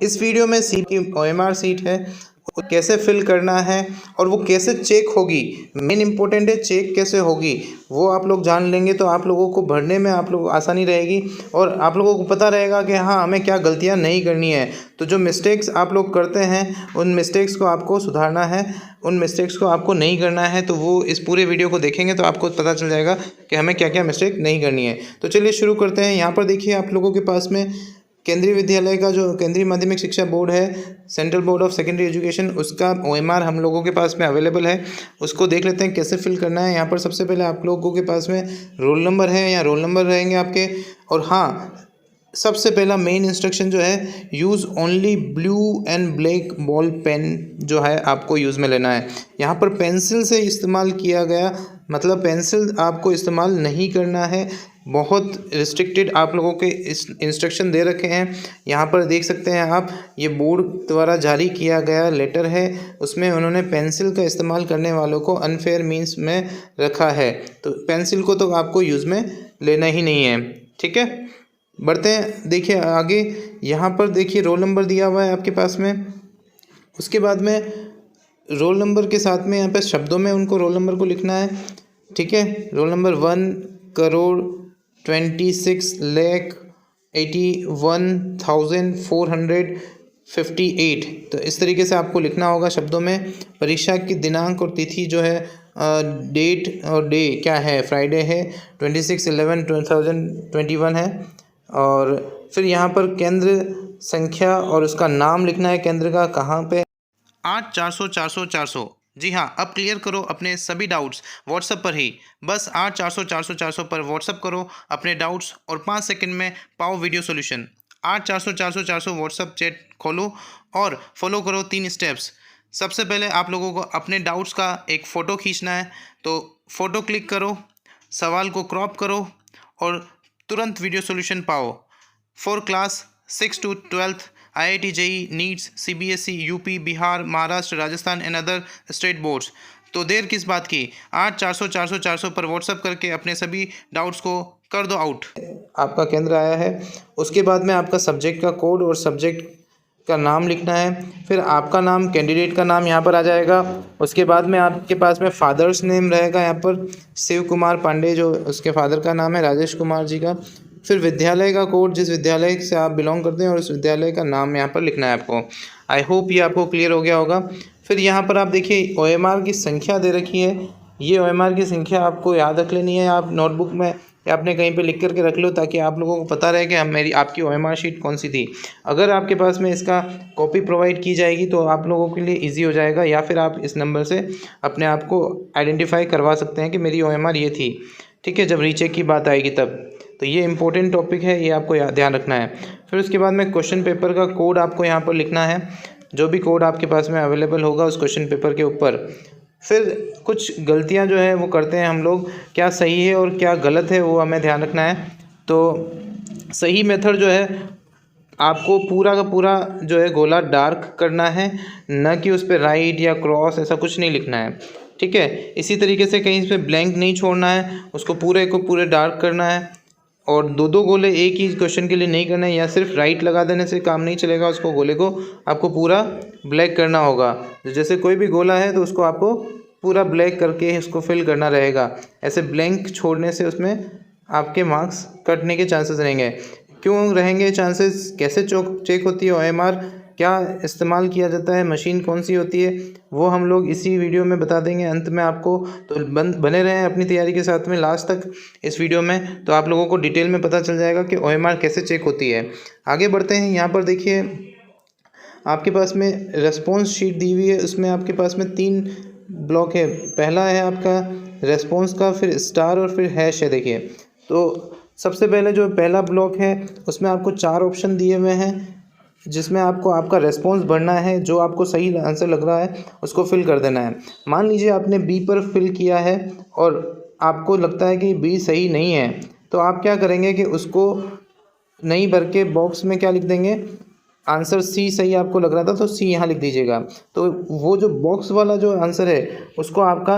इस वीडियो में सी की OMR सीट है, वो कैसे फिल करना है और वो कैसे चेक होगी, मेन इंपॉर्टेंट है चेक कैसे होगी, वो आप लोग जान लेंगे तो आप लोगों को भरने में आप लोग आसानी रहेगी और आप लोगों को पता रहेगा कि हाँ हमें क्या गलतियाँ नहीं करनी है। तो जो मिस्टेक्स आप लोग करते हैं उन मिस्टेक्स को आपको सुधारना है, उन मिस्टेक्स को आपको नहीं करना है। तो वो इस पूरे वीडियो को देखेंगे तो आपको पता चल जाएगा कि हमें क्या क्या मिस्टेक नहीं करनी है। तो चलिए शुरू करते हैं। यहाँ पर देखिए आप लोगों के पास में केंद्रीय विद्यालय का जो केंद्रीय माध्यमिक शिक्षा बोर्ड है, central board of secondary education, उसका OMR हम लोगों के पास में अवेलेबल है। उसको देख लेते हैं कैसे फिल करना है। यहाँ पर सबसे पहले आप लोगों के पास में रोल नंबर है या रोल नंबर रहेंगे आपके। और हाँ, सबसे पहला मेन इंस्ट्रक्शन जो है, use only blue and black ball pen जो है आपको यूज़ में लेना है। यहाँ पर पेंसिल से इस्तेमाल किया गया, मतलब पेंसिल आपको इस्तेमाल नहीं करना है। बहुत रिस्ट्रिक्टेड आप लोगों के इंस्ट्रक्शन दे रखे हैं। यहाँ पर देख सकते हैं आप, ये बोर्ड द्वारा जारी किया गया लेटर है, उसमें उन्होंने पेंसिल का इस्तेमाल करने वालों को अनफेयर मीन्स में रखा है। तो पेंसिल को तो आपको यूज़ में लेना ही नहीं है, ठीक है। बढ़ते हैं, देखिए आगे। यहाँ पर देखिए रोल नंबर दिया हुआ है आपके पास में। उसके बाद में रोल नंबर के साथ में यहाँ पे शब्दों में उनको रोल नंबर को लिखना है, ठीक है। Roll number 1,26,81,458। तो इस तरीके से आपको लिखना होगा शब्दों में। परीक्षा की दिनांक और तिथि जो है, डेट और डे क्या है, फ्राइडे है, 26/11/2021 है। और फिर यहाँ पर केंद्र संख्या और उसका नाम लिखना है, केंद्र का कहाँ पे। 8 400 400 400। जी हाँ, अब क्लियर करो अपने सभी डाउट्स व्हाट्सएप पर ही। बस 8 400 400 400 पर व्हाट्सएप करो अपने डाउट्स और 5 सेकंड में पाओ वीडियो सॉल्यूशन। 8 400 400 400 व्हाट्सएप चैट खोलो और फॉलो करो 3 स्टेप्स। सबसे पहले आप लोगों को अपने डाउट्स का एक फ़ोटो खींचना है, तो फ़ोटो क्लिक करो, सवाल को क्रॉप करो और तुरंत वीडियो सॉल्यूशन पाओ। For class 6 to 12th IIT JEE nits CBSE UP Bihar Maharashtra Rajasthan and other state boards. तो देर किस बात की, 8 400 400 400 पर व्हाट्सएप करके अपने सभी डाउट्स को कर दो आउट। आपका केंद्र आया है। उसके बाद में आपका सब्जेक्ट का कोड और सब्जेक्ट का नाम लिखना है। फिर आपका नाम, कैंडिडेट का नाम यहाँ पर आ जाएगा। उसके बाद में आपके पास में फादर्स नेम रहेगा, यहाँ पर शिव कुमार पांडे जो उसके फादर का नाम है, राजेश कुमार जी का। फिर विद्यालय का कोड, जिस विद्यालय से आप बिलोंग करते हैं, और उस विद्यालय का नाम यहाँ पर लिखना है आपको। आई होप ये आपको क्लियर हो गया होगा। फिर यहाँ पर आप देखिए OMR की संख्या दे रखी है। ये OMR की संख्या आपको याद रख लेनी है, आप नोटबुक में या आपने कहीं पे लिख करके रख लो, ताकि आप लोगों को पता रहे कि आपकी OMR शीट कौन सी थी। अगर आपके पास में इसका कॉपी प्रोवाइड की जाएगी तो आप लोगों के लिए ईजी हो जाएगा, या फिर आप इस नंबर से अपने आप को आइडेंटिफाई करवा सकते हैं कि मेरी OMR ये थी, ठीक है, जब रीचेक की बात आएगी तब। तो ये इंपॉर्टेंट टॉपिक है, ये आपको ध्यान रखना है। फिर उसके बाद में क्वेश्चन पेपर का कोड आपको यहाँ पर लिखना है, जो भी कोड आपके पास में अवेलेबल होगा उस क्वेश्चन पेपर के ऊपर। फिर कुछ गलतियाँ जो है वो करते हैं हम लोग, क्या सही है और क्या गलत है वो हमें ध्यान रखना है। तो सही मेथड जो है, आपको पूरा का पूरा जो है गोला डार्क करना है, न कि उस पर राइट या क्रॉस ऐसा कुछ नहीं लिखना है, ठीक है। इसी तरीके से कहीं पे ब्लैंक नहीं छोड़ना है, उसको पूरे को पूरे डार्क करना है। और दो दो गोले एक ही क्वेश्चन के लिए नहीं करना है, या सिर्फ राइट लगा देने से काम नहीं चलेगा। उसको गोले को आपको पूरा ब्लैक करना होगा। जैसे कोई भी गोला है तो उसको आपको पूरा ब्लैक करके उसको फिल करना रहेगा। ऐसे ब्लैंक छोड़ने से उसमें आपके मार्क्स कटने के चांसेस रहेंगे। क्यों रहेंगे चांसेस, कैसे चेक होती है OMR, क्या इस्तेमाल किया जाता है, मशीन कौन सी होती है, वो हम लोग इसी वीडियो में बता देंगे अंत में आपको। तो बने रहें अपनी तैयारी के साथ में लास्ट तक इस वीडियो में, तो आप लोगों को डिटेल में पता चल जाएगा कि OMR कैसे चेक होती है। आगे बढ़ते हैं। यहाँ पर देखिए आपके पास में रेस्पॉन्स शीट दी हुई है, उसमें आपके पास में 3 ब्लॉक है। पहला है आपका रेस्पॉन्स का, फिर स्टार और फिर हैश है। देखिए तो सबसे पहले जो पहला ब्लॉक है उसमें आपको 4 ऑप्शन दिए हुए हैं, जिसमें आपको आपका रेस्पॉन्स भरना है। जो आपको सही आंसर लग रहा है उसको फिल कर देना है। मान लीजिए आपने बी पर फिल किया है और आपको लगता है कि बी सही नहीं है, तो आप क्या करेंगे कि उसको नहीं भर के बॉक्स में क्या लिख देंगे, आंसर सी सही आपको लग रहा था तो सी यहाँ लिख दीजिएगा। तो वो जो बॉक्स वाला जो आंसर है उसको आपका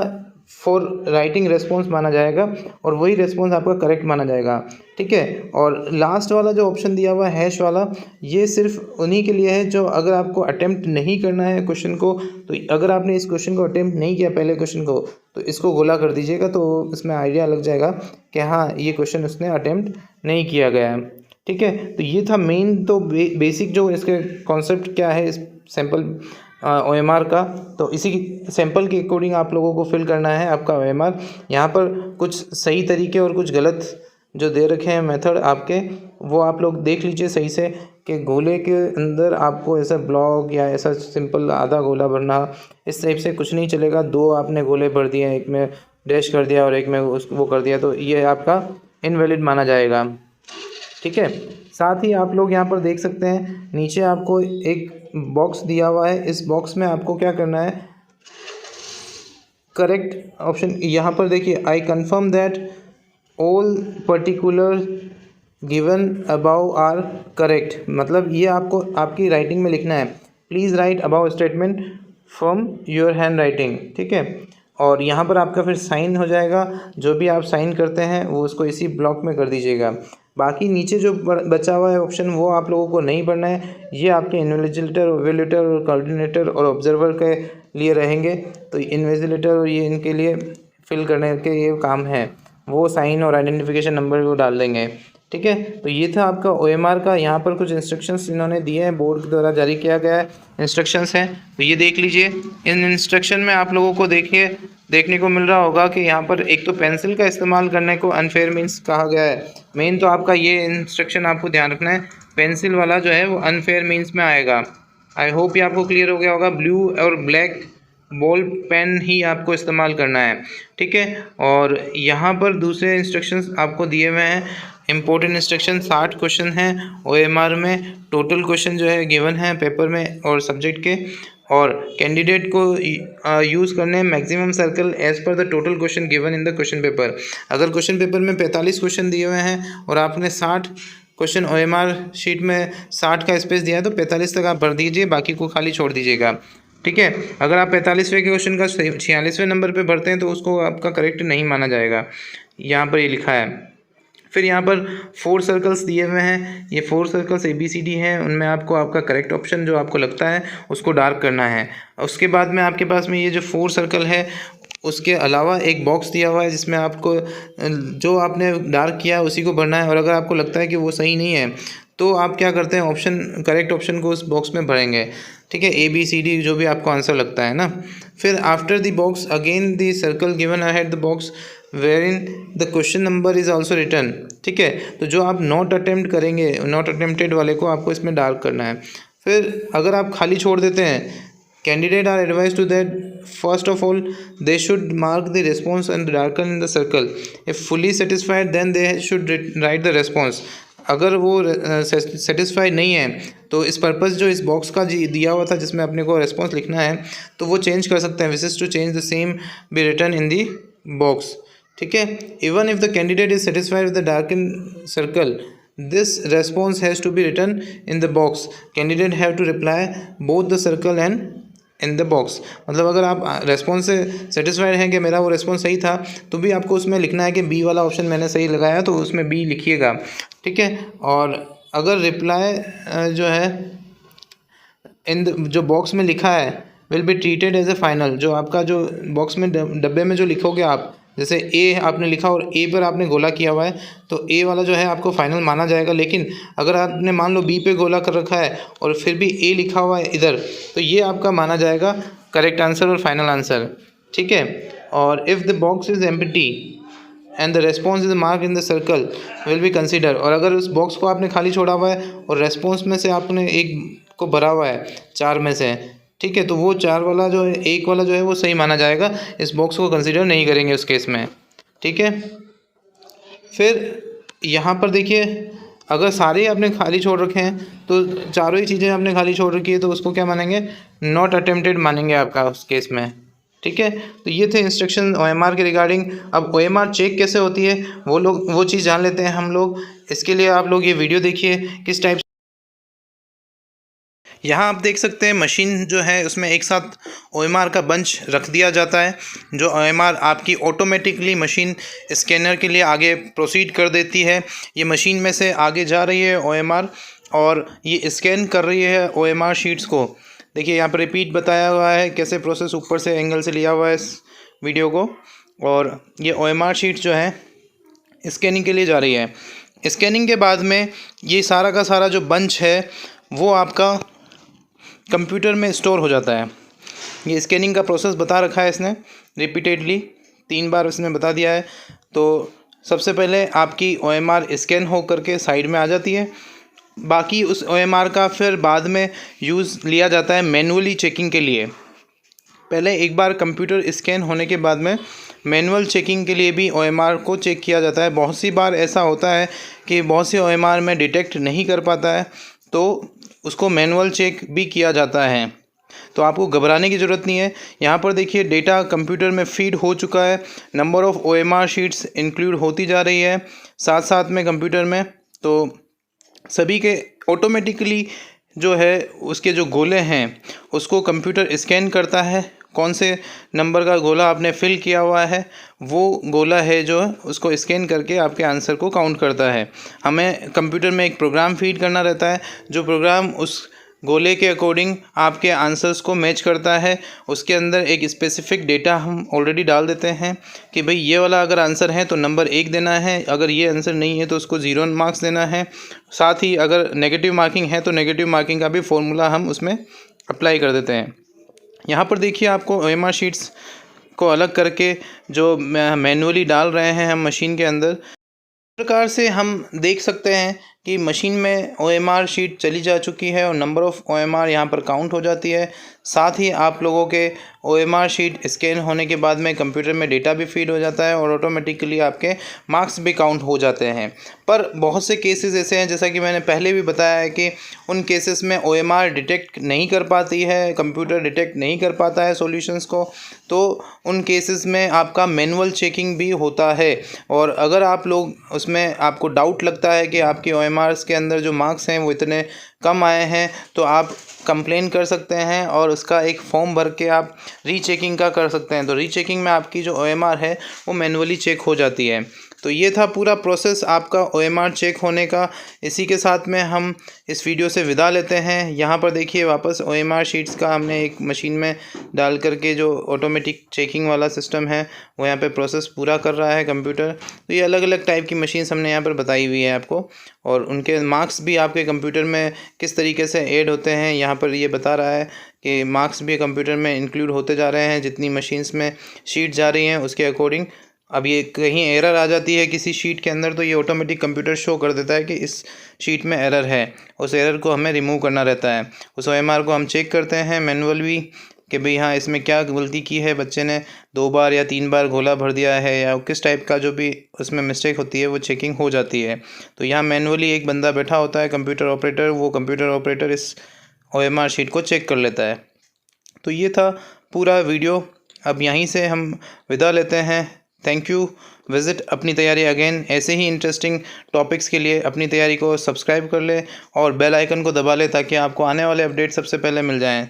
फॉर राइटिंग रेस्पॉन्स माना जाएगा और वही रेस्पॉन्स आपका करेक्ट माना जाएगा। ठीक है। और लास्ट वाला जो ऑप्शन दिया हुआ है हैश वाला, ये सिर्फ उन्हीं के लिए है जो अगर आपको अटेम्प्ट नहीं करना है क्वेश्चन को, तो अगर आपने इस क्वेश्चन को अटेम्प्ट नहीं किया पहले क्वेश्चन को, तो इसको गोला कर दीजिएगा, तो इसमें आइडिया लग जाएगा कि हाँ ये क्वेश्चन उसने अटेम्प्ट नहीं किया गया है। ठीक है, तो ये था मेन, तो बेसिक जो इसके कॉन्सेप्ट क्या है इस सैम्पल OMR का। तो इसी सैंपल के अकॉर्डिंग आप लोगों को फिल करना है आपका OMR। यहाँ पर कुछ सही तरीके और कुछ गलत जो दे रखे हैं मेथड आपके, वो आप लोग देख लीजिए सही से, कि गोले के अंदर आपको ऐसा ब्लॉक या ऐसा सिंपल आधा गोला भरना, इस टाइप से कुछ नहीं चलेगा। दो आपने गोले भर दिए, एक में डैश कर दिया और एक में वो कर दिया, तो ये आपका इनवैलिड माना जाएगा। ठीक है, साथ ही आप लोग यहाँ पर देख सकते हैं नीचे आपको एक बॉक्स दिया हुआ है। इस बॉक्स में आपको क्या करना है, करेक्ट ऑप्शन यहाँ पर देखिए, I confirm that all particular given above are correct, मतलब ये आपको आपकी राइटिंग में लिखना है। Please write above statement from your hand writing. ठीक है, और यहाँ पर आपका फिर साइन हो जाएगा, जो भी आप साइन करते हैं वो उसको इसी ब्लॉक में कर दीजिएगा। बाकी नीचे जो बचा हुआ है ऑप्शन वो आप लोगों को नहीं पढ़ना है, ये आपके इन्विजिलेटर, इवेल्यूएटर और कोऑर्डिनेटर और ऑब्जर्वर के लिए रहेंगे। तो इन्विजिलेटर और ये इनके लिए फिल करने के ये काम है, वो साइन और आइडेंटिफिकेशन नंबर को डाल देंगे। ठीक है, तो ये था आपका OMR का। यहाँ पर कुछ इंस्ट्रक्शंस इन्होंने दिए हैं, बोर्ड के द्वारा जारी किया गया है इंस्ट्रक्शंस हैं, तो ये देख लीजिए। इन इंस्ट्रक्शन में आप लोगों को देखने को मिल रहा होगा कि यहाँ पर एक तो पेंसिल का इस्तेमाल करने को अनफेयर मीन्स कहा गया है। मेन तो आपका ये इंस्ट्रक्शन आपको ध्यान रखना है, पेंसिल वाला जो है वो अनफेयर मीन्स में आएगा। आई होप ये आपको क्लियर हो गया होगा। ब्लू और ब्लैक बॉल पेन ही आपको इस्तेमाल करना है। ठीक है, और यहाँ पर दूसरे इंस्ट्रक्शंस आपको दिए हुए हैं, इम्पोर्टेंट इंस्ट्रक्शन 60 क्वेश्चन हैं OMR में, टोटल क्वेश्चन जो है गिवन है पेपर में और सब्जेक्ट के, और कैंडिडेट को यूज़ करने हैं maximum circle as per the total question given in the question paper. अगर क्वेश्चन पेपर में 45 क्वेश्चन दिए हुए हैं और आपने 60 क्वेश्चन OMR शीट में 60 का स्पेस दिया है, तो 45 तक आप भर दीजिए, बाकी को खाली छोड़ दीजिएगा। ठीक है, अगर आप 45वें क्वेश्चन का 46वें नंबर पे भरते हैं तो उसको आपका करेक्ट नहीं माना जाएगा, यहाँ पर ये लिखा है। फिर यहाँ पर 4 सर्कल्स दिए हुए हैं, ये 4 सर्कल्स ABCD हैं, उनमें आपको आपका करेक्ट ऑप्शन जो आपको लगता है उसको डार्क करना है। उसके बाद में आपके पास में ये जो 4 सर्कल है, उसके अलावा एक बॉक्स दिया हुआ है जिसमें आपको जो आपने डार्क किया है उसी को भरना है, और अगर आपको लगता है कि वो सही नहीं है तो आप क्या करते हैं, ऑप्शन करेक्ट ऑप्शन को उस बॉक्स में भरेंगे। ठीक है, ABCD जो भी आपको आंसर लगता है ना। फिर after the box again the circle given ahead the box where in the question number is also written. ठीक है, तो जो आप नॉट अटेम्प्ट करेंगे, नॉट अटेम्प्टेड वाले को आपको इसमें डार्क करना है। फिर अगर आप खाली छोड़ देते हैं, candidate are advise to that first of all they should mark the response and darken in the circle, if fully satisfied then they should write the response. अगर वो सेटिस्फाइड नहीं है तो इस पर्पस जो इस बॉक्स का दिया हुआ था जिसमें अपने को रिस्पॉन्स लिखना है, तो वो चेंज कर सकते हैं। Wishes to change the same be written in the box. ठीक है, even if the candidate is satisfied with the darken circle, this response has to be written in the box. Candidate have to reply both the circle and in the box. मतलब अगर आप response से satisfied हैं कि मेरा वो response सही था, तो भी आपको उसमें लिखना है कि बी वाला ऑप्शन मैंने सही लगाया, तो उसमें बी लिखिएगा। ठीक है, और अगर रिप्लाई जो है इन जो बॉक्स में लिखा है will be treated as a final, जो आपका जो बॉक्स में डब्बे में जो लिखोगे आप, जैसे ए आपने लिखा और ए पर आपने गोला किया हुआ है, तो ए वाला जो है आपको फाइनल माना जाएगा। लेकिन अगर आपने मान लो बी पे गोला कर रखा है और फिर भी ए लिखा हुआ है इधर, तो ये आपका माना जाएगा करेक्ट आंसर और फाइनल आंसर। ठीक है, और if the box is empty and the response is mark in the circle will be consider. और अगर उस बॉक्स को आपने खाली छोड़ा हुआ है और रेस्पॉन्स में से आपने एक को भरा हुआ है 4 में से, ठीक है, तो वो 4 वाला जो है, 1 वाला जो है वो सही माना जाएगा, इस बॉक्स को कंसिडर नहीं करेंगे उस केस में। ठीक है, फिर यहाँ पर देखिए, अगर सारे आपने खाली छोड़ रखे हैं तो चारों ही चीज़ें आपने खाली छोड़ रखी है, तो उसको क्या मानेंगे, नॉट अटेम्प्टेड मानेंगे आपका उस केस में। ठीक है, तो ये थे इंस्ट्रक्शन OMR के रिगार्डिंग। अब OMR चेक कैसे होती है वो चीज़ जान लेते हैं हम लोग। इसके लिए आप लोग ये वीडियो देखिए किस टाइप यहाँ आप देख सकते हैं मशीन जो है उसमें एक साथ OMR का बंच रख दिया जाता है। जो OMR आपकी ऑटोमेटिकली मशीन स्कैनर के लिए आगे प्रोसीड कर देती है। ये मशीन में से आगे जा रही है OMR और ये स्कैन कर रही है OMR शीट्स को। देखिए यहाँ पर रिपीट बताया हुआ है कैसे प्रोसेस, ऊपर से एंगल से लिया हुआ है इस वीडियो को। और ये OMR शीट्स जो है स्कैनिंग के लिए जा रही है। स्कैनिंग के बाद में ये सारा का सारा जो बंच है वो आपका कंप्यूटर में स्टोर हो जाता है। ये स्कैनिंग का प्रोसेस बता रखा है इसने रिपीटेडली 3 बार इसने बता दिया है। तो सबसे पहले आपकी OMR स्कैन हो करके साइड में आ जाती है। बाकी उस OMR का फिर बाद में यूज़ लिया जाता है मैनुअली चेकिंग के लिए। पहले एक बार कंप्यूटर स्कैन होने के बाद में मैनुअल चेकिंग के लिए भी OMR को चेक किया जाता है। बहुत सी बार ऐसा होता है कि बहुत सी OMR में डिटेक्ट नहीं कर पाता है तो उसको मैनुअल चेक भी किया जाता है। तो आपको घबराने की ज़रूरत नहीं है। यहाँ पर देखिए डेटा कंप्यूटर में फीड हो चुका है। Number of OMR sheets include होती जा रही है साथ साथ में कंप्यूटर में। तो सभी के ऑटोमेटिकली जो है उसके जो गोले हैं उसको कंप्यूटर स्कैन करता है। कौन से नंबर का गोला आपने फिल किया हुआ है वो गोला है जो उसको स्कैन करके आपके आंसर को काउंट करता है। हमें कंप्यूटर में एक प्रोग्राम फीड करना रहता है जो प्रोग्राम उस गोले के अकॉर्डिंग आपके आंसर्स को मैच करता है। उसके अंदर एक स्पेसिफिक डेटा हम ऑलरेडी डाल देते हैं कि भाई ये वाला अगर आंसर है तो नंबर 1 देना है, अगर ये आंसर नहीं है तो उसको 0 मार्क्स देना है। साथ ही अगर नेगेटिव मार्किंग है तो नेगेटिव मार्किंग का भी फॉर्मूला हम उसमें अप्लाई कर देते हैं। यहाँ पर देखिए आपको OMR शीट्स को अलग करके जो मैनुअली डाल रहे हैं हम मशीन के अंदर, इस प्रकार से हम देख सकते हैं कि मशीन में OMR शीट चली जा चुकी है और नंबर ऑफ़ OMR यहाँ पर काउंट हो जाती है। साथ ही आप लोगों के OMR शीट स्कैन होने के बाद में कंप्यूटर में डेटा भी फीड हो जाता है और ऑटोमेटिकली आपके मार्क्स भी काउंट हो जाते हैं। पर बहुत से केसेस ऐसे हैं जैसा कि मैंने पहले भी बताया है कि उन केसेस में OMR डिटेक्ट नहीं कर पाती है, कंप्यूटर डिटेक्ट नहीं कर पाता है सॉल्यूशंस को। तो उन केसेस में आपका मैनुअल चेकिंग भी होता है। और अगर आप लोग उसमें आपको डाउट लगता है कि आपकी OMRs के अंदर जो मार्क्स हैं वो इतने कम आए हैं तो आप कंप्लेन कर सकते हैं और उसका एक फॉर्म भर के आप रीचेकिंग का कर सकते हैं। तो रीचेकिंग में आपकी जो OMR है वो मैनुअली चेक हो जाती है। तो ये था पूरा प्रोसेस आपका OMR चेक होने का। इसी के साथ में हम इस वीडियो से विदा लेते हैं। यहाँ पर देखिए वापस OMR शीट्स का हमने एक मशीन में डाल करके जो ऑटोमेटिक चेकिंग वाला सिस्टम है वो यहाँ पे प्रोसेस पूरा कर रहा है कंप्यूटर। तो ये अलग अलग टाइप की मशीन्स हमने यहाँ पर बताई हुई है आपको, और उनके मार्क्स भी आपके कंप्यूटर में किस तरीके से ऐड होते हैं यहाँ पर ये बता रहा है कि मार्क्स भी कंप्यूटर में इंक्लूड होते जा रहे हैं जितनी मशीन्स में शीट जा रही हैं उसके अकॉर्डिंग। अब ये कहीं एरर आ जाती है किसी शीट के अंदर तो ये ऑटोमेटिक कंप्यूटर शो कर देता है कि इस शीट में एरर है। उस एरर को हमें रिमूव करना रहता है। उस OMR को हम चेक करते हैं मैनुअल भी कि भाई हाँ इसमें क्या गलती की है, बच्चे ने 2 बार या 3 बार गोला भर दिया है या किस टाइप का जो भी उसमें मिस्टेक होती है वो चेकिंग हो जाती है। तो यहाँ मैनुअली एक बंदा बैठा होता है कंप्यूटर ऑपरेटर, वो कंप्यूटर ऑपरेटर इस OMR शीट को चेक कर लेता है। तो ये था पूरा वीडियो। अब यहीं से हम विदा लेते हैं। Thank you. विज़िट अपनी तैयारी अगेन। ऐसे ही इंटरेस्टिंग टॉपिक्स के लिए अपनी तैयारी को सब्सक्राइब कर ले और बेल आइकन को दबा ले ताकि आपको आने वाले अपडेट सबसे पहले मिल जाएं।